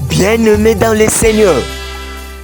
Bien-aimés dans le Seigneur,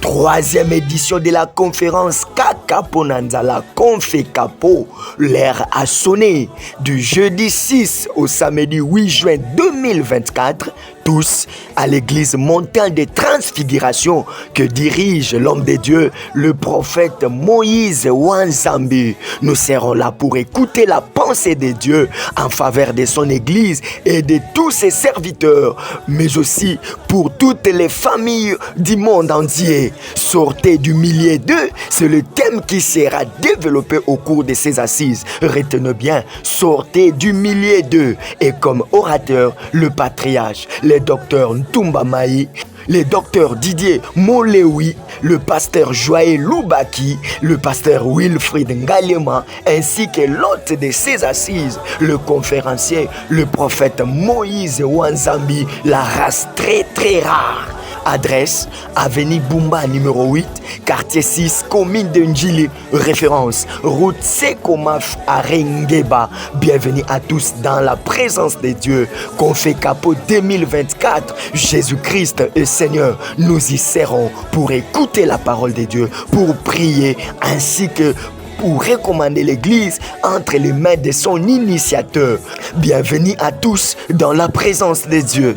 troisième édition de la conférence Kakapo Nanzala Confekapo. L'heure a sonné du jeudi 6 au samedi 8 juin 2024. Tous à l'église Montagne de Transfiguration que dirige l'homme de Dieu, le prophète Moïse Wanzambi. Nous serons là pour écouter la pensée de Dieu en faveur de son église et de tous ses serviteurs, mais aussi pour toutes les familles du monde entier. Sortez du milieu d'eux, c'est le thème qui sera développé au cours de ces assises. Retenez bien, sortez du milieu d'eux. Et comme orateur, le patriarche, le docteur Ntumba Maï, le docteur Didier Molewi, le pasteur Joël Loubaki, le pasteur Wilfried Ngalema, ainsi que l'hôte de ces assises, le conférencier, le prophète Moïse Wanzambi, la race très rare. Adresse, avenue Bumba numéro 8, quartier 6, commune de Njili. Référence, route Sekomaf à Rengeba. Bienvenue à tous dans la présence de Dieu. Confekapo 2024, Jésus-Christ est Seigneur. Nous y serons pour écouter la parole de Dieu, pour prier, ainsi que pour recommander l'église entre les mains de son initiateur. Bienvenue à tous dans la présence de Dieu.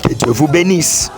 Que Dieu vous bénisse.